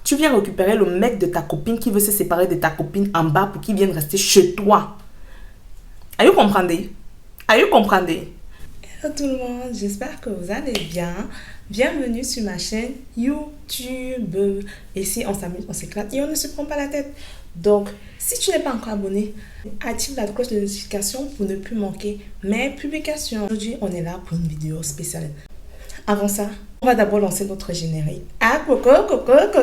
Tu viens récupérer le mec de ta copine qui veut se séparer de ta copine en bas pour qu'il vienne rester chez toi. Are you comprenez? Are you comprenez? Hello tout le monde, j'espère que vous allez bien. Bienvenue sur ma chaîne YouTube. Ici, on s'amuse, on s'éclate et on ne se prend pas la tête. Donc, si tu n'es pas encore abonné, active la cloche de notification pour ne plus manquer mes publications. Aujourd'hui, on est là pour une vidéo spéciale. Avant ça, on va d'abord lancer notre générique. Ah, coco, coco, coco.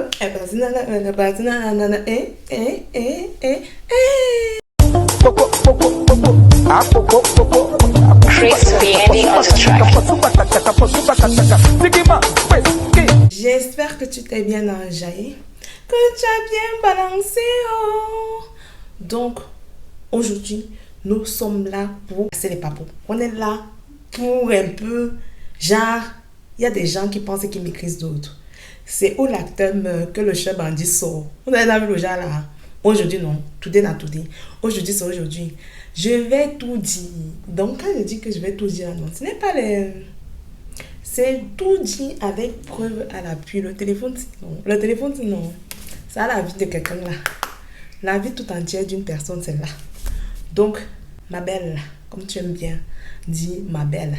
J'espère que tu t'es bien enjaillé, que tu as bien balancé. Oh. Donc, aujourd'hui, nous sommes là pour casser les papous. On est là pour un peu, genre, il y a des gens qui pensent qu'ils maîtrisent d'autres. C'est où l'acteur meurt que le chef bandit sort. On a vu le genre là. Aujourd'hui, non. Today n'a tout dit. Aujourd'hui, c'est aujourd'hui. Je vais tout dire. Donc, quand je dis que je vais tout dire, non, ce n'est pas les... C'est tout dit avec preuve à l'appui. Le téléphone, non. Le téléphone, non. Ça a la vie de quelqu'un là. La vie tout entière d'une personne, c'est là. Donc, ma belle, comme tu aimes bien, dis ma belle.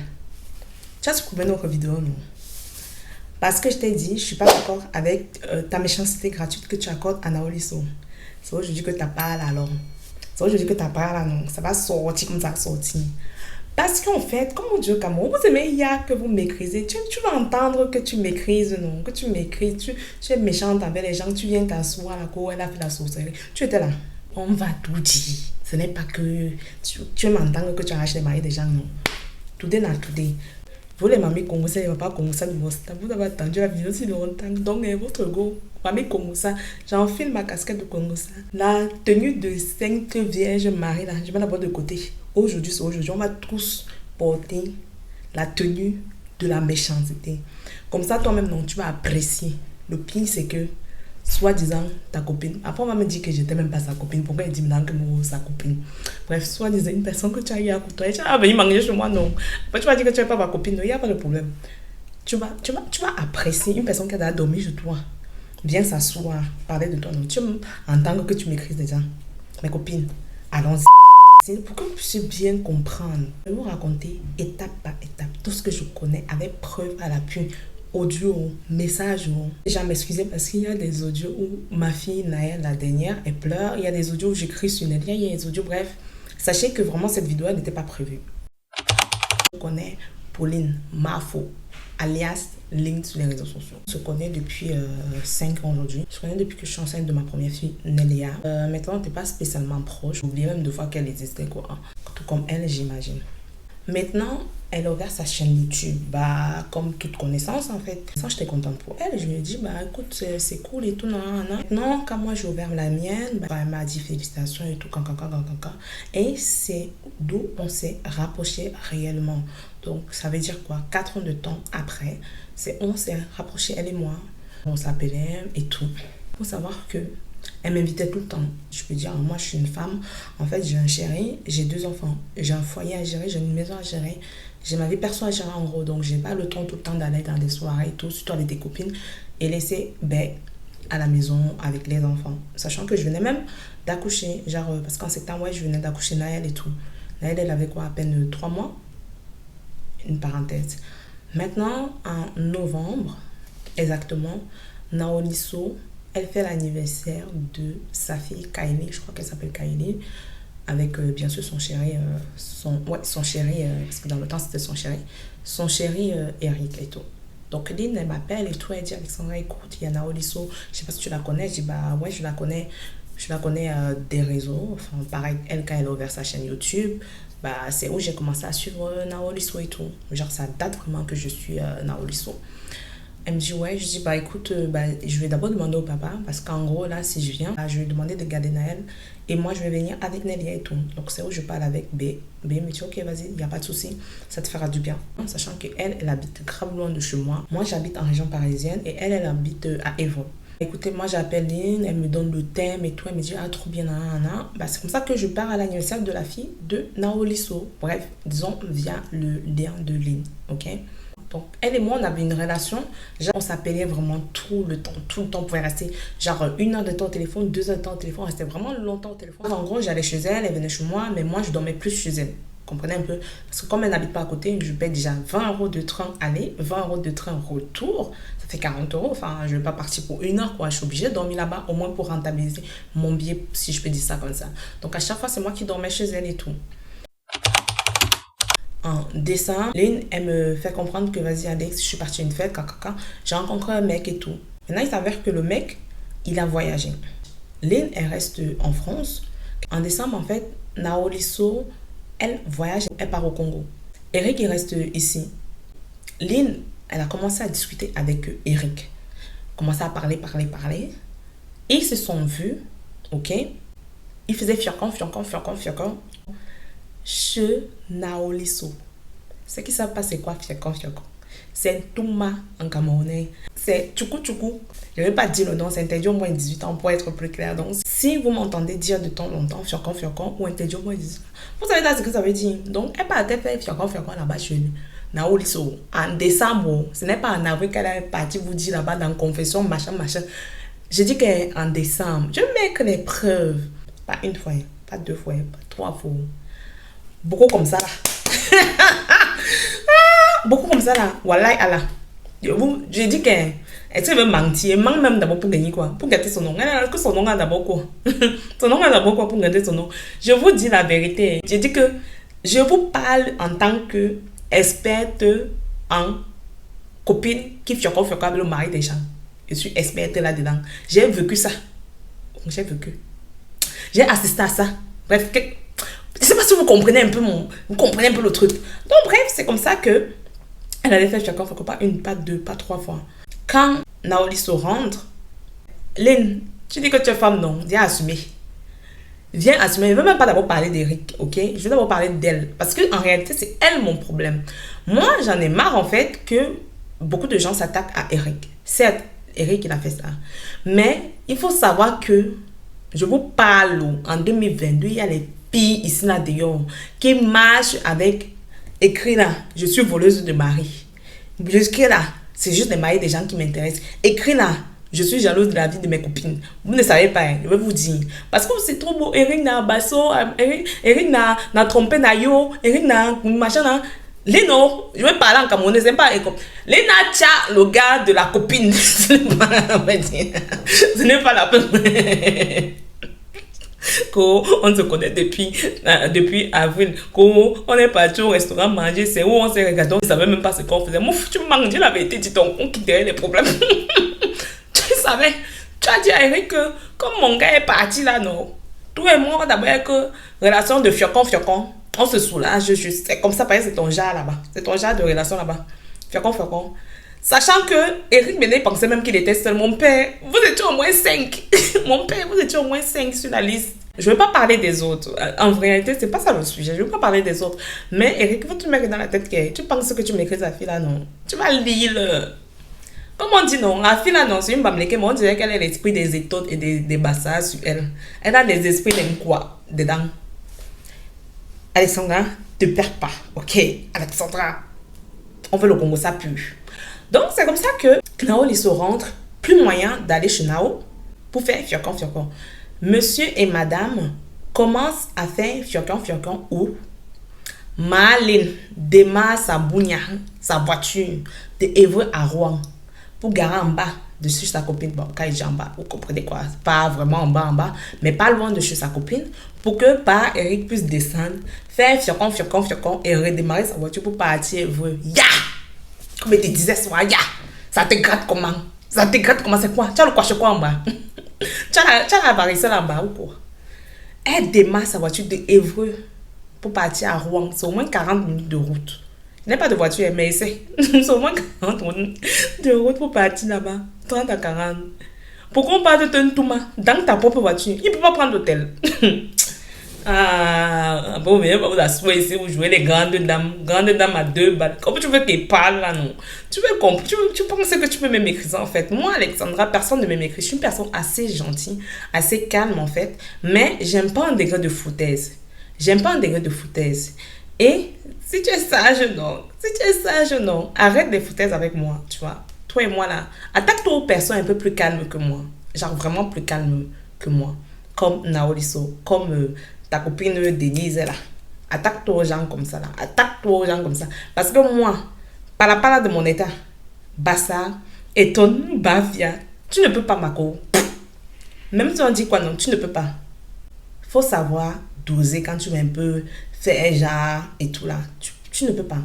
Tu as supprimé notre vidéo, non? Parce que je t'ai dit, je ne suis pas d'accord avec ta méchanceté gratuite que tu accordes à Naoliso. C'est aujourd'hui que tu as pas la langue. C'est aujourd'hui que tu as pas la langue. Ça va sortir comme ça sortir. Parce qu'en fait, comme on dit au Cameroun, vous aimez, il y a que vous maîtrisez. Tu vas entendre que tu maîtrises, non? Que tu maîtrises. Tu es méchante avec les gens. Tu viens t'asseoir à la cour, elle a fait la sorcellerie. Tu étais là. On va tout dire. Ce n'est pas que tu m'entends que tu arraches les maris des gens, non. Tout est dans tout est. Vous les mamies congolaises, il ne va pas Congo ça, vous avez attendu la vidéo si longtemps. Donc, votre go, mamie Congo ça, j'enfile ma casquette de Congo ça. La tenue de 5 Vierges Marie, là, je vais la voir de côté. Aujourd'hui, c'est aujourd'hui, on va tous porter la tenue de la méchanceté. Comme ça, toi-même, non, tu vas apprécier. Le pire, c'est que, soi-disant, ta copine, après, on va me dire que je n'étais même pas sa copine. Pourquoi elle dit maintenant que moi, sa copine? Bref, soi-disant, une personne que tu as eu à côtoyer, tu vas venir manger chez moi, non. Après, tu vas dire que tu n'es pas ma copine, non, il n'y a pas de problème. Tu vas apprécier une personne qui a dormi chez toi. Viens s'asseoir, parler de toi, non. Tu entends que tu m'écris déjà. Mes copines, allons-y. Pour que vous puissiez bien comprendre, je vais vous raconter étape par étape tout ce que je connais avec preuve à l'appui. Audio, message. Déjà m'excuser parce qu'il y a des audios où ma fille Naël, la dernière, elle pleure. Il y a des audios où j'écris sur Netflix. Il y a des audios, bref. Sachez que vraiment cette vidéo n'était pas prévue. Je connais Pauline Mafo, alias Link sur les réseaux sociaux. Je connais depuis 5 ans aujourd'hui. Je connais depuis que je suis enceinte de ma première fille, Nelia. Maintenant, on n'était pas spécialement proche. J'ai oublié même de fois qu'elle existait, quoi. Tout comme elle, j'imagine. Maintenant, elle a ouvert sa chaîne YouTube, comme toute connaissance en fait. Ça, j'étais contente pour elle. Je lui ai dit, écoute, c'est cool et tout, non. Maintenant, quand moi j'ai ouvert la mienne, elle m'a dit félicitations et tout, Et c'est d'où on s'est rapprochés réellement. Donc, ça veut dire quoi? 4 ans de temps après, on s'est rapprochés, elle et moi. On s'appelait et tout. Il faut savoir que elle m'invitait tout le temps. Je peux dire, moi, je suis une femme. En fait, j'ai un chéri, j'ai 2 enfants. J'ai un foyer à gérer, j'ai une maison à gérer. J'ai ma vie perso à gérer en gros. Donc, j'ai pas le temps tout le temps d'aller dans des soirées et tout, surtout avec des copines. Et laisser à la maison avec les enfants. Sachant que je venais même d'accoucher. Genre, parce qu'en septembre, je venais d'accoucher Naël et tout. Naël, elle avait quoi, à peine 3 mois. Une parenthèse. Maintenant, en novembre, exactement, Naoliso, elle fait l'anniversaire de sa fille Kylie, je crois qu'elle s'appelle Kylie, avec bien sûr son chéri, son chéri, parce que dans le temps c'était son chéri Eric et tout. Donc Lynn, elle m'appelle et tout, elle dit Alexandra, écoute, il y a Naoliso, je sais pas si tu la connais, je dis ouais, je la connais des réseaux, enfin pareil, elle quand elle a ouvert sa chaîne YouTube, c'est où j'ai commencé à suivre Naoliso et tout, genre ça date vraiment que je suis Naoliso. Elle me dit ouais, je dis écoute, je vais d'abord demander au papa parce qu'en gros là si je viens, je vais lui demander de garder Naël et moi je vais venir avec Nelia et tout. Donc c'est où je parle avec B me dit ok vas-y, il n'y a pas de souci, ça te fera du bien. Sachant qu'elle, elle habite grave loin de chez moi. Moi j'habite en région parisienne et elle habite à Évron. Écoutez, moi j'appelle Lynn, elle me donne le thème et tout, elle me dit trop bien, c'est comme ça que je pars à l'anniversaire de la fille de Naoliso. Bref, disons via le lien de Lynn, ok. Donc, elle et moi, on avait une relation. Genre, on s'appelait vraiment tout le temps. Tout le temps, on pouvait rester genre 1 heure de temps au téléphone, 2 heures de temps au téléphone. On restait vraiment longtemps au téléphone. En gros, j'allais chez elle, elle venait chez moi, mais moi, je dormais plus chez elle. Vous comprenez un peu? Parce que comme elle n'habite pas à côté, je paie déjà 20 € de train aller, 20 € de train retour. Ça fait 40 €. Enfin, je ne vais pas partir pour 1 heure, quoi. Je suis obligée de dormir là-bas, au moins pour rentabiliser mon billet, si je peux dire ça comme ça. Donc, à chaque fois, c'est moi qui dormais chez elle et tout. En décembre, Lynn, elle me fait comprendre que vas-y Alex, je suis partie à une fête, caca, j'ai rencontré un mec et tout. Maintenant, il s'avère que le mec, il a voyagé. Lynn, elle reste en France. En décembre, en fait, Naoliso, elle voyage, elle part au Congo. Eric, il reste ici. Lynn, elle a commencé à discuter avec Eric. Commencé à parler. Ils se sont vus, ok? Ils faisaient fiocon. Chez Naoliso. Ce qui savent pas c'est quoi fiocon. C'est Touma en camerounais. C'est tchoukou. Je ne vais pas dire le nom, c'est interdit au moins 18 ans pour être plus clair. Donc, si vous m'entendez dire de temps en temps fiocon ou interdit au moins 18 ans, vous savez ce que ça veut dire. Donc, elle partait faire fiocon là-bas chez nous. Naoliso. En décembre, ce n'est pas en avril qu'elle est partie vous dire là-bas dans confession, machin. Je dis qu'en décembre, je mets que les preuves. Pas une fois, pas 2 fois, pas 3 fois. Beaucoup comme ça là. Beaucoup comme ça là. Wallahi Allah. Je dis qu'elle veut mentir. Elle ment même d'abord pour gagner quoi. Pour gâter son nom. Elle a que son nom a d'abord quoi. Son nom a d'abord quoi pour gâter son nom. Je vous dis la vérité. Je dis que je vous parle en tant que experte en copine qui fait avec le mari des gens. Je suis experte là-dedans. J'ai vécu ça. J'ai assisté à ça. Bref, je ne sais pas si vous comprenez un peu le truc. Donc bref, c'est comme ça que elle allait faire chacun, pas 1, pas 2, pas 3 fois. Quand Naoliso rentre, Lynn, tu dis que tu es femme, non? Viens assumer. Je ne veux même pas d'abord parler d'Eric, ok? Je veux d'abord parler d'elle. Parce qu'en réalité, c'est elle mon problème. Moi, j'en ai marre en fait que beaucoup de gens s'attaquent à Eric. Certes, Eric, il a fait ça. Mais il faut savoir que je vous parle en 2022, il y a les filles ici là dehors qui marchent avec écrit là, je suis voleuse de mari. Écrit là, c'est juste les maris des gens qui m'intéressent. Écrit là, je suis jalouse de la vie de mes copines. Vous ne savez pas, je vais vous dire. Parce que c'est trop beau. Eric n'a basso, Eric n'a trompé Nayo, Eric n'a machin là. Lino, je vais parler en camerounais, c'est pas comme Lina tcha, le gars de la copine. Ce n'est pas la peine. On se connaît depuis avril. On est parti au restaurant manger, c'est où on s'est regardé, on ne savait même pas ce qu'on faisait. Moi, tu manges, la vérité, dis donc, on quitterait les problèmes. Tu savais, tu as dit à Eric que comme mon gars est parti là, non, toi et moi, d'abord, que relation de fiocon, on se soulage juste. C'est comme ça, parce que c'est ton genre là-bas. C'est ton genre de relation là-bas. Fiocon. Sachant que Eric Benet pensait même qu'il était seul. Mon père, vous étiez au moins 5. Mon père, vous étiez au moins 5 sur la liste. Je ne vais pas parler des autres. En réalité, c'est pas ça le sujet. Je ne vais pas parler des autres. Mais Eric, faut que tu mettes dans la tête que tu penses que tu m'écris sa fille là, non. Tu vas lire. Comme on dit non, la fille là, non, c'est une bamleke, mais on dirait qu'elle a l'esprit des étoiles et des basses sur elle. Elle a des esprits d'un quoi dedans. Alexandra, te perds pas, ok? Alexandra, on veut le Congo, ça pue. Donc, c'est comme ça que Naoliso rentre, plus moyen d'aller chez Nao pour faire fiocon. Monsieur et madame commencent à faire fiocon où Marlène démarre sa voiture de Évreux à Rouen pour garer en bas de chez sa copine. Bon, quand il dit en bas, vous comprenez quoi? Pas vraiment en bas, mais pas loin de chez sa copine pour que par Eric puisse descendre, faire fiocon et redémarrer sa voiture pour partir Évreux. Ya! Comme il te disait, ya! Ça te gratte comment? C'est quoi? Tu as le quoi en bas? Tu as la varicelle en bas ou quoi? Elle démarre sa voiture de Évreux pour partir à Rouen. C'est au moins 40 minutes de route. Il n'y a pas de voiture, mais c'est au moins 40 minutes de route pour partir là-bas. 30 à 40. Pourquoi on parle de Tentouma dans ta propre voiture? Il ne peut pas prendre l'hôtel. Bon, mais vous asseoir ici, vous jouez les grandes dames à 2 balles. Comment tu veux qu'elle parle là, non? Tu penses que tu peux me mépriser en fait. Moi, Alexandra, personne ne me méprise. Je suis une personne assez gentille, assez calme en fait. Mais j'aime pas un degré de foutaise. Et Si tu es sage, non. Si tu es sage, non. Arrête des foutaises avec moi, tu vois. Toi et moi, là. Attaque-toi aux personnes un peu plus calmes que moi. Genre vraiment plus calmes que moi. Comme Naoliso, comme ta copine Denise, là. Attaque-toi aux gens comme ça, là. Attaque-toi aux gens comme ça. Parce que moi, par la parole de mon état, Bassa, Eton, Bafia, tu ne peux pas, Mako. Même si on dit quoi, non, tu ne peux pas. Faut savoir doser quand tu veux un peu faire un genre et tout là. Tu ne peux pas.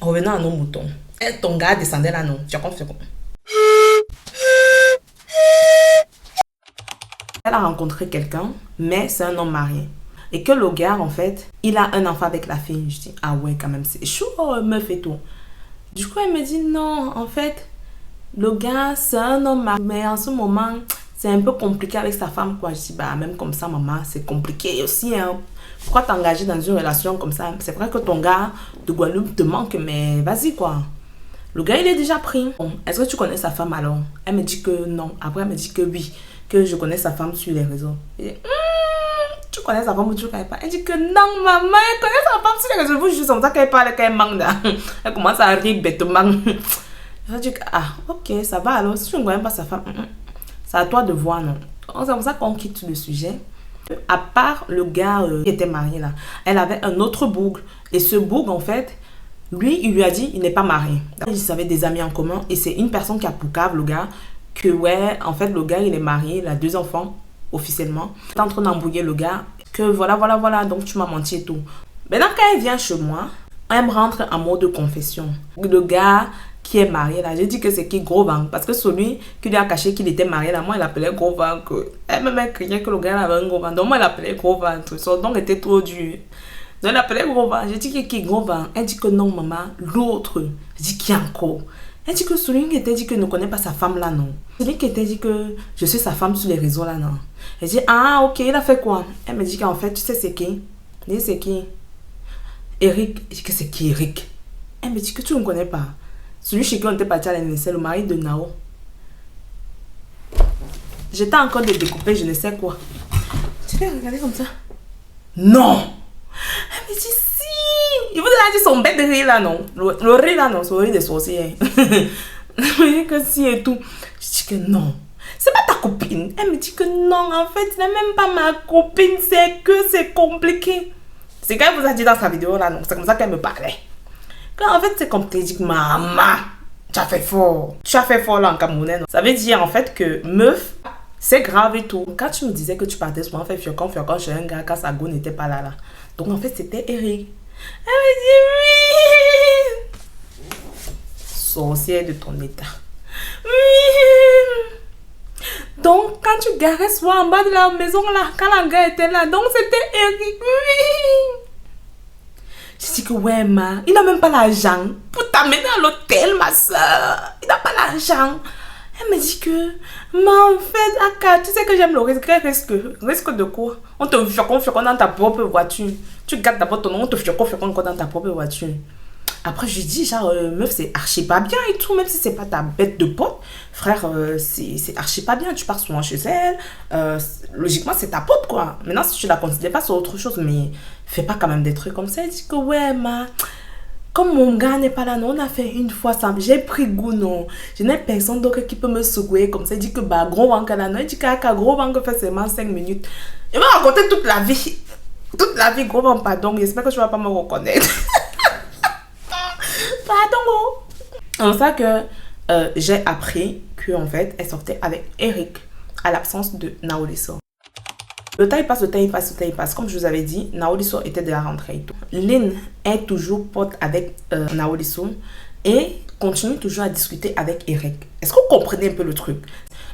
Revenons à nos moutons. Et ton gars descendait là, non. Tu as compris. Elle a rencontré quelqu'un, mais c'est un homme marié. Et que le gars, en fait, il a un enfant avec la fille. Je dis, ah ouais, quand même, c'est chaud, meuf et tout. Du coup, elle me dit, non, en fait, le gars, c'est un homme marié. Mais en ce moment, c'est un peu compliqué avec sa femme, quoi. Je dis, bah, même comme ça, maman, c'est compliqué aussi, hein. Pourquoi t'engager dans une relation comme ça? C'est vrai que ton gars de Guadeloupe te manque, mais vas-y, quoi. Le gars, il est déjà pris. Bon, est-ce que tu connais sa femme alors? Elle me dit que non. Après, elle me dit que oui, que je connais sa femme sur les réseaux. Je dis, tu connais sa femme ou tu ne connais pas? Elle dit que non, maman, elle connaît sa femme sur les réseaux. Vous juste comme ça qu'elle parle, qu'elle manque. Elle commence à rire bêtement. Je dis que, ah, ok, ça va alors. Si tu ne connais pas sa femme, c'est à toi de voir, non? C'est comme ça qu'on quitte le sujet. À part le gars qui était marié là, elle avait un autre bougre. Et ce bougre, en fait, lui, il lui a dit, il n'est pas marié. Ils avaient des amis en commun. Et c'est une personne qui a poucave, le gars, que ouais, en fait, le gars, il est marié, il a 2 enfants, officiellement. Il est en train d'embrouiller le gars, que voilà, donc tu m'as menti et tout. Maintenant, quand elle vient chez moi, elle me rentre en mode confession. Le gars qui est marié là, j'ai dit que c'est qui Gros Vent, parce que celui qui lui a caché qu'il était marié là, moi il appelait Gros Vent, que elle même criait que le gars avait un Gros Vent, donc moi il appelait Gros Vent, son nom était trop dur, donc elle appelait Gros Vent. J'ai dit que qui Gros Vent, elle dit que non maman, l'autre. J'ai dit qui encore? Elle dit que celui qui était dit que ne connaît pas sa femme là, non. Celui qui était dit que je suis sa femme sur les réseaux là, non. Elle dit ah ok, il a fait quoi? Elle me dit qu'en fait tu sais c'est qui? Je dis c'est qui? Eric. Je dis que c'est qui Eric? Elle me dit que tu ne connais pas. Celui chez qui on était parti à l'anniversaire, le mari de Nao. J'étais encore de découper, je ne sais quoi. Tu l'as regardé comme ça? Non! Elle me dit si! Il vous a dit son bête de rire là, non? Le rire là, non? C'est le rire des sorciers. Elle me dit que si et tout. Je dis que non. C'est pas ta copine. Elle me dit que non, en fait, ce n'est même pas ma copine. C'est que c'est compliqué. C'est qu'elle vous a dit dans sa vidéo là, non? C'est comme ça qu'elle me parlait. En fait, c'est comme tu dis, maman, tu as fait fort. Tu as fait fort là en camerounais. Ça veut dire en fait que meuf, c'est grave et tout. Quand tu me disais que tu partais souvent faire fiocon chez un gars quand sa go n'était pas là. Donc en fait, c'était Eric. Elle me dit oui. Sorcière de ton état. Oui. Donc quand tu garais soit en bas de la maison là, quand la gars était là, donc c'était Eric. Oui. Je dis que ouais, ma, il n'a même pas l'argent pour t'amener à l'hôtel, ma soeur. Il n'a pas l'argent. Elle me dit que, mais en fait, Aka, tu sais que j'aime le risque. Risque de quoi? On te fiocon dans ta propre voiture. Tu gardes d'abord ton nom, on te fiocon encore dans ta propre voiture. Après, je dis, genre, meuf, c'est archi pas bien et tout, même si c'est pas ta bête de pote. Frère, c'est archi pas bien. Tu pars souvent chez elle. Logiquement, c'est ta pote, quoi. Maintenant, si tu la considères pas, c'est autre chose, mais fais pas quand même des trucs comme ça. Elle dit que, ouais, ma, comme mon gars n'est pas là, non, on a fait une fois ça. J'ai pris goût, non. Je n'ai personne d'autre qui peut me secouer comme ça. Elle dit que, bah, gros banque là, non. Elle dit que, gros banque fait seulement 5 minutes. Il va raconter toute la vie. Toute la vie, gros banque, pardon. J'espère que tu vas pas me reconnaître. Pardon. C'est comme ça que j'ai appris qu'en fait, elle sortait avec Eric à l'absence de Naoliso. Le temps il passe. Comme je vous avais dit, Naoliso était de la rentrée et tout. Lynn est toujours pote avec Naoliso et continue toujours à discuter avec Eric. Est-ce que vous comprenez un peu le truc?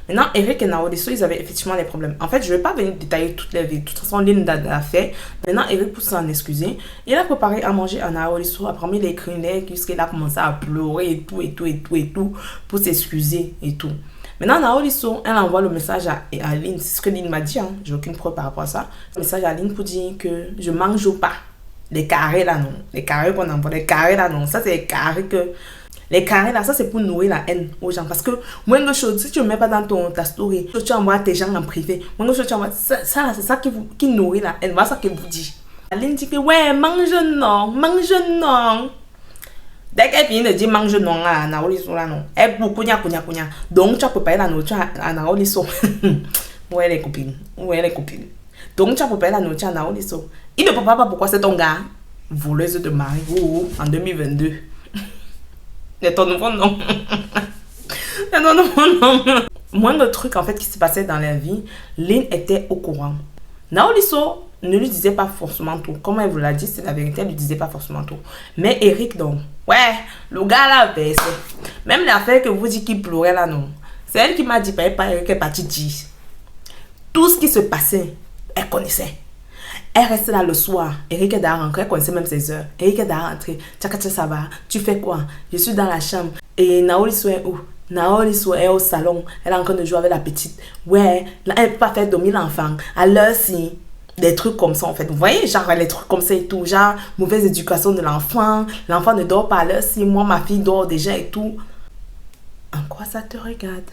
Maintenant, Eric et Naoliso, ils avaient effectivement des problèmes. En fait, je ne vais pas venir détailler toutes les vies. De toute façon, Lynn l'a fait. Maintenant, Eric, pour s'en excuser, il a préparé à manger à Naoliso. Après, il a écrit jusqu'il a commencé à pleurer et tout, pour s'excuser et tout. Maintenant, Naoliso, elle envoie le message à Lynn. C'est ce que Lynn m'a dit. Hein. J'ai aucune preuve par rapport à ça. Le message à Lynn pour dire que je ne mange pas. Les carrés là, non. Les carrés qu'on envoie. Les carrés là, non. Ça, c'est les carrés que... Les carrés là, ça c'est pour nourrir la haine aux gens. Parce que moins de choses, si tu ne mets pas dans ta story, tu envoies tes gens en privé. Moins de choses, tu envoies. Ça c'est ça qui nourrit la haine. Voilà ça que vous dit. Lynn dit que ouais, mange non, mange non. Dès qu'elle finit de dire mange non à Naoliso là non, elle beaucoup nya. Donc tu as préparé la nourriture à Naoliso. Où est les copines? Donc tu as préparé la nourriture à Naoliso. Il ne peut pas pourquoi c'est ton gars. Voleuse de mari en 2022. C'est ton nouveau nom. C'est ton nouveau nom. Moins de trucs en fait qui se passaient dans leur vie, Lynn était au courant. Naoliso ne lui disait pas forcément tout. Comme elle vous l'a dit, c'est la vérité, elle ne lui disait pas forcément tout. Mais Eric, donc, ouais, le gars là, ben, même l'affaire que vous dites qu'il pleurait là, non. C'est elle qui m'a dit, pas Eric est parti dire. Tout ce qui se passait, elle connaissait. Elle restait là le soir. Eric est d'ailleurs rentré, elle connaissait même ses heures. Eric est d'ailleurs rentré. Tchakacha, ça va. Tu fais quoi? Je suis dans la chambre. Et Naoliso est où? Naoliso est au salon. Elle est en train de jouer avec la petite. Ouais, là, elle ne peut pas faire dormir l'enfant. À l'heure, si. Des trucs comme ça, en fait. Vous voyez, genre, les trucs comme ça et tout. Genre, mauvaise éducation de l'enfant. L'enfant ne dort pas à l'heure, si. Moi, ma fille dort déjà et tout. En quoi ça te regarde?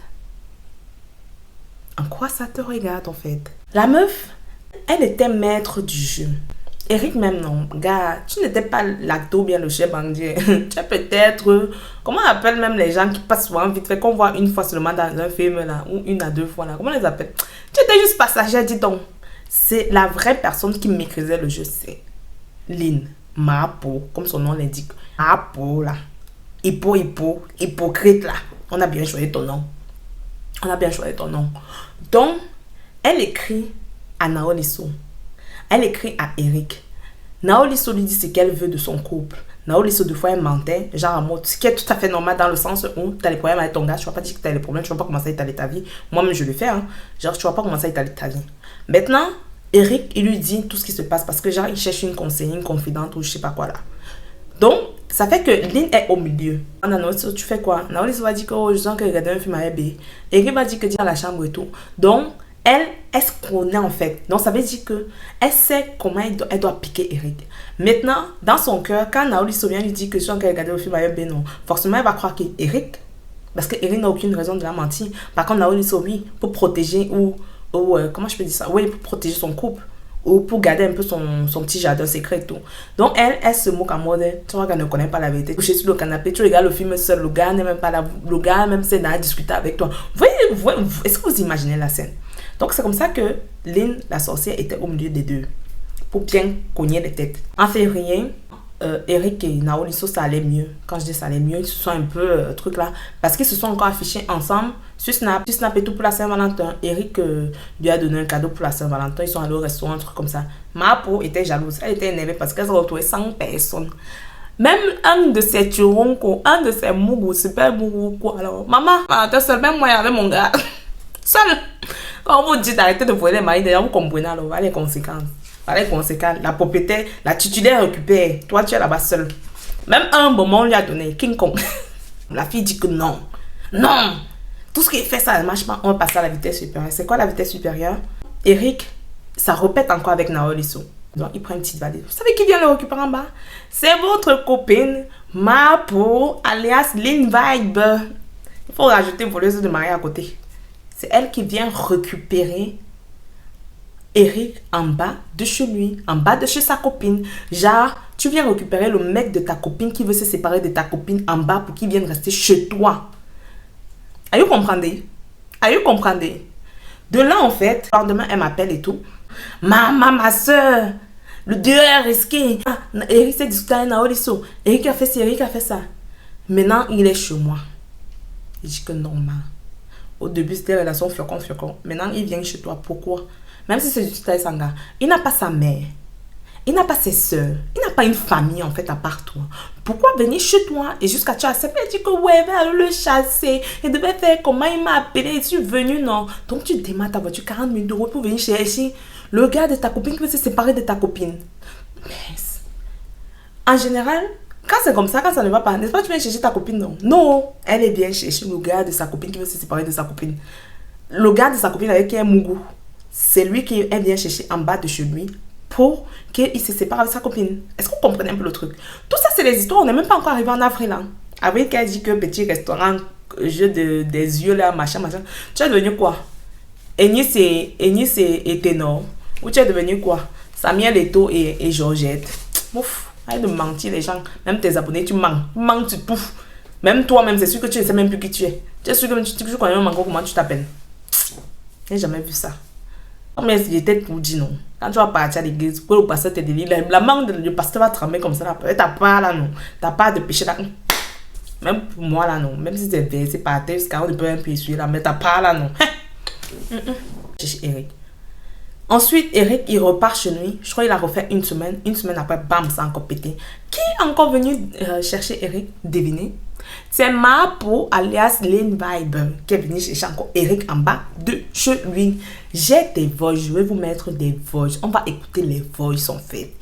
En quoi ça te regarde, en fait? La meuf, elle était maître du jeu. Eric même non. Gars, tu n'étais pas l'acto bien le chef bandier. Tu es peut-être... Comment on appelle même les gens qui passent souvent vite fait qu'on voit une fois seulement dans un film là, ou une à deux fois là. Comment on les appelle? Tu étais juste passager, dis donc. C'est la vraie personne qui maîtrisait le jeu, c'est Lynn. Mapo, comme son nom l'indique. Mapo là. Hypocrite là. On a bien choisi ton nom. Donc, elle écrit à Naoliso. Elle écrit à Eric. Naoliso lui dit ce qu'elle veut de son couple. Naoliso, deux fois, elle mentait, genre en mode, ce qui est tout à fait normal dans le sens où tu as des problèmes avec ton gars. Je ne vais pas dire que tu as des problèmes, je ne vais pas commencer à étaler ta vie. Moi-même, je le fais. Hein. Genre, tu ne vas pas commencer à étaler ta vie. Maintenant, Eric, il lui dit tout ce qui se passe parce que, genre, il cherche une conseillère, une confidente ou je ne sais pas quoi là. Donc, ça fait que Lynn est au milieu. Naoliso, tu fais quoi? Naoliso va dire que je sens qu'elle regarde un film avec B. Eric va dire que tu es dans la chambre et tout. Donc, elle se connaît en fait. Donc, ça veut dire que elle sait comment elle doit piquer Eric. Maintenant, dans son cœur, quand Naoliso vient lui dire que je sens qu'elle regarde le film avec B, non, forcément, elle va croire que Eric, parce que Eric n'a aucune raison de la mentir. Par contre, Naoliso, oui, pour protéger ou comment je peux dire ça? Oui, pour protéger son couple. Ou pour garder un peu son petit jardin secret et tout. Donc, elle se moque en mode, tu vois qu'elle ne connaît pas la vérité. Couché sur le canapé, tu regardes le film seul, le gars n'est même pas là. Le gars même c'est d'aller discuter avec toi. Vous voyez, est-ce que vous imaginez la scène? Donc, c'est comme ça que Lynn, la sorcière, était au milieu des deux. Pour bien cogner les têtes. En février, Eric et Naoliso, ça allait mieux. Quand je dis ça allait mieux, ils se sont un peu truc là. Parce qu'ils se sont encore affichés ensemble sur Snap. Sur Snap et tout pour la Saint-Valentin. Eric lui a donné un cadeau pour la Saint-Valentin. Ils sont allés au restaurant, un truc comme ça. Mapo était jalouse. Elle était énervée parce qu'elle se retrouvait sans personne. Même un de ses turonco, un de ses mougou, super mougou, quoi. Alors, maman, t'es seule, même moi avec mon gars. Seul. Quand vous dites d'arrêter de voler les maris, d'ailleurs, vous comprenez alors, voilà les conséquences. Voilà les conséquences. La propriétaire, la titulaire récupère. Toi, tu es là-bas seul. Même un moment, on lui a donné King Kong. La fille dit que non. Non. Tout ce qui est fait, ça ne marche pas. On va passer à la vitesse supérieure. C'est quoi la vitesse supérieure? Eric, ça répète encore avec Naoliso. Donc, il prend une petite valise. Vous savez qui vient le récupérer en bas? C'est votre copine, Mapo, alias Lynn Vibe. Il faut rajouter voleuse de mari à côté. C'est elle qui vient récupérer Eric en bas de chez lui, en bas de chez sa copine. Genre, tu viens récupérer le mec de ta copine qui veut se séparer de ta copine en bas pour qu'il vienne rester chez toi. Are you comprenez? Are you comprenez? De là, en fait, le lendemain, elle m'appelle et tout. Maman, ma soeur, le dieu est risqué. Eric s'est discuté avec Naoliso. Eric a fait ci, Eric a fait ça. Maintenant, il est chez moi. Je dis que normal. Au début, c'était relation fiocon. Maintenant, il vient chez toi. Pourquoi? Même si c'est du Titaï Sanga, il n'a pas sa mère. Il n'a pas ses soeurs. Il n'a pas une famille, en fait, à part toi. Pourquoi venir chez toi? Et jusqu'à tu acceptes, il dit que ouais, va aller le chasser. Il devait faire comment il m'a appelé. Je suis venu, non. Donc, tu démarres ta voiture 40 000 € pour venir chercher le gars de ta copine qui veut se séparer de ta copine. Mais, en général, quand c'est comme ça, quand ça ne va pas, n'est-ce pas, tu viens chercher ta copine, non? Non, elle est bien chercher le gars de sa copine qui veut se séparer de sa copine. Le gars de sa copine avec qui elle est mougou, c'est lui qui elle vient chercher en bas de chez lui pour qu'il se sépare avec sa copine. Est-ce que vous comprenez un peu le truc? Tout ça, c'est les histoires, on n'est même pas encore arrivé en avril. Hein. Avril, qu'elle dit que petit restaurant, jeu des yeux là, machin. Tu es devenu quoi? Agnès et ténor. Ou tu es devenu quoi? Samuel Eto'o et Georgette. Ouf, arrête de mentir les gens. Même tes abonnés, tu mens. Tu mens, tu pouffes. Même toi-même, c'est sûr que tu ne sais même plus qui tu es. Tu es sûr que tu connais même encore comment tu t'appelles. Je n'ai jamais vu ça. Mais j'étais pour dire non. Quand tu vas partir à l'église, pour le pasteur te dit, la main du pasteur va trembler comme ça. Là. T'as pas là, non. T'as pas de péché là. Même pour moi là, non. Même si c'est versé par terre, jusqu'à on ne peut même plus essuyer là. Mais t'as pas là, non. Chez Eric. Ensuite, Eric, il repart chez lui. Je crois qu'il a refait une semaine. Une semaine après, bam, ça a encore pété. Qui est encore venu chercher Eric? Devinez. C'est Mapo, alias Lane Vibe, qui est venu chercher encore Eric en bas de chez lui. J'ai des voix. Je vais vous mettre des voix. On va écouter les voix en fait.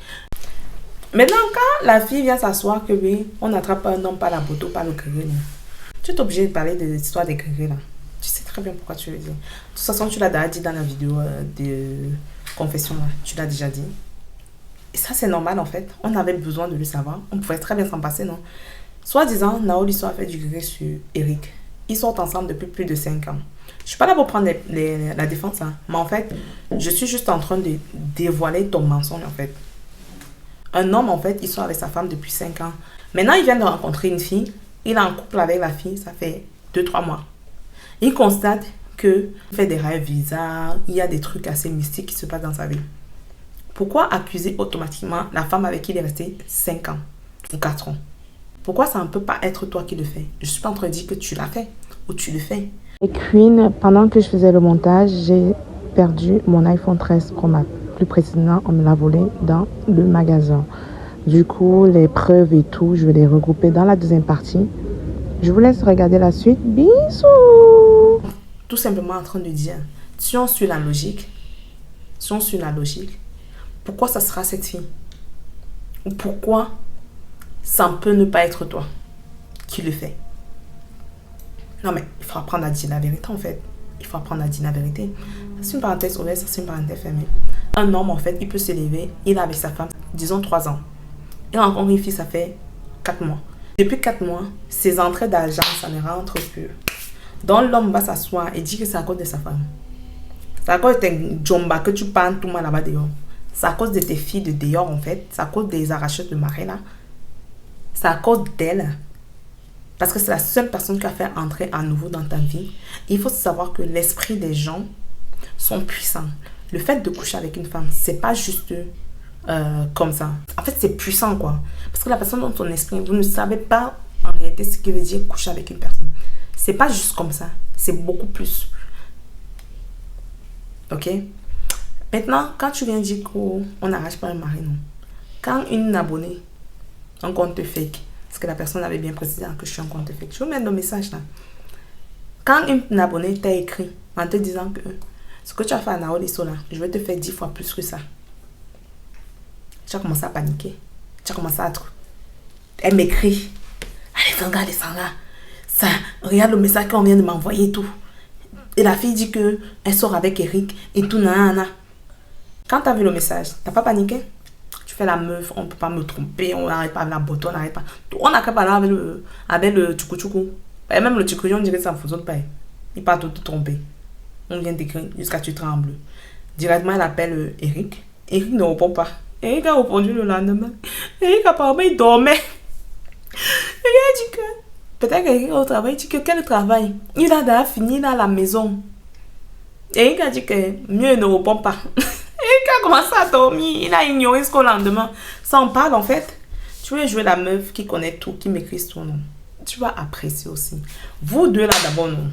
Maintenant, quand la fille vient s'asseoir que oui, on attrape un homme par la moto, par le gré, tu es obligé de parler de l'histoire des gré là. Tu sais très bien pourquoi tu le dis. De toute façon, tu l'as déjà dit dans la vidéo de confession là. Tu l'as déjà dit. Et ça, c'est normal en fait. On avait besoin de le savoir. On pouvait très bien s'en passer, non? Soit disant, Nao a fait du gré sur Eric. Ils sont ensemble depuis plus de 5 ans. Je ne suis pas là pour prendre la défense, hein. Mais en fait, je suis juste en train de dévoiler ton mensonge en fait. Un homme, en fait, il sort avec sa femme depuis 5 ans. Maintenant, il vient de rencontrer une fille. Il est en couple avec la fille, ça fait 2-3 mois. Il constate qu'il fait des rêves bizarres. Il y a des trucs assez mystiques qui se passent dans sa vie. Pourquoi accuser automatiquement la femme avec qui il est resté 5 ans ou 4 ans? Pourquoi ça ne peut pas être toi qui le fais? Je ne suis pas en train de dire que tu l'as fait ou tu le fais. Et Queen, pendant que je faisais le montage, j'ai perdu mon iPhone 13 Pro Max. Plus précisément, on me l'a volé dans le magasin. Du coup, les preuves et tout, je vais les regrouper dans la deuxième partie. Je vous laisse regarder la suite. Bisous! Tout simplement en train de dire, si on suit la logique, pourquoi ça sera cette fille? Ou pourquoi ça peut ne pas être toi qui le fait? Non mais, il faut apprendre à dire la vérité en fait. Il faut apprendre à dire la vérité. C'est une parenthèse ouverte, c'est une parenthèse fermée. Un homme, en fait, il peut s'élever, il est avec sa femme, disons 3 ans. Il rencontre une fille, ça fait 4 mois. Depuis 4 mois, ses entrées d'argent, ça ne rentre plus. Donc, l'homme va s'asseoir et dit que c'est à cause de sa femme. C'est à cause de tes jomba que tu parles tout mal là-bas dehors. C'est à cause de tes filles de dehors, en fait. C'est à cause des arracheuses de marée, là. C'est à cause d'elle. Parce que c'est la seule personne qui a fait entrer à nouveau dans ta vie. Et il faut savoir que l'esprit des gens sont puissants. Le fait de coucher avec une femme, c'est pas juste comme ça. En fait, c'est puissant, quoi. Parce que la personne dans ton esprit, vous ne savez pas en réalité ce qui veut dire coucher avec une personne. C'est pas juste comme ça. C'est beaucoup plus. Ok? Maintenant, quand tu viens dire qu'on n'arrache pas un mari, non. Quand une abonnée, un compte fake, parce que la personne avait bien précisé que je suis un compte fake, je vous mets le message là. Quand une abonnée t'a écrit en te disant que ce que tu as fait à Nao Lisso là, je vais te faire 10 fois plus que ça. Tu as commencé à paniquer. Tu as commencé à être... Elle m'écrit. Allez, Sanga. Ça, regarde le message qu'on vient de m'envoyer et tout. Et la fille dit que elle sort avec Eric et tout, nanana. Quand tu as vu le message, tu n'as pas paniqué? Tu fais la meuf, on ne peut pas me tromper, on n'arrête pas avec la botte, on n'arrête pas. On n'a qu'à parler avec le tchoukou. Et même le tchoukou, on dirait que ça ne fonctionne pas. Il part tout tromper. On vient d'écrire jusqu'à tu trembles. Directement, elle appelle Eric. Eric ne répond pas. Eric a répondu le lendemain. Eric apparemment, il dormait. Il a dit que... Peut-être qu'Eric au travail, il dit que quel travail? Il a déjà fini dans la maison. Eric a dit que mieux ne répond pas. Eric a commencé à dormir. Il a ignoré ce qu'au lendemain. Ça en parle en fait. Tu veux jouer la meuf qui connaît tout, qui maîtrise tout, non? Tu vas apprécier aussi. Vous deux là d'abord, non.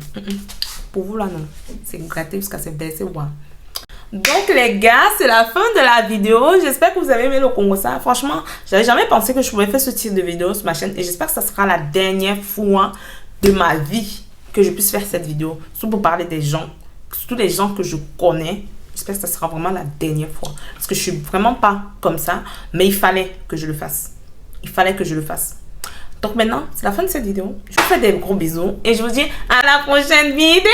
Pour vous là, non. C'est gratté jusqu'à se baisser. Ouais. Donc les gars, c'est la fin de la vidéo. J'espère que vous avez aimé le Congo ça. Franchement, j'avais jamais pensé que je pouvais faire ce type de vidéo sur ma chaîne. Et j'espère que ça sera la dernière fois de ma vie que je puisse faire cette vidéo. Surtout pour parler des gens. Surtout les gens que je connais. J'espère que ça sera vraiment la dernière fois. Parce que je suis vraiment pas comme ça. Mais il fallait que je le fasse. Il fallait que je le fasse. Donc maintenant, c'est la fin de cette vidéo. Je vous fais des gros bisous. Et je vous dis à la prochaine vidéo.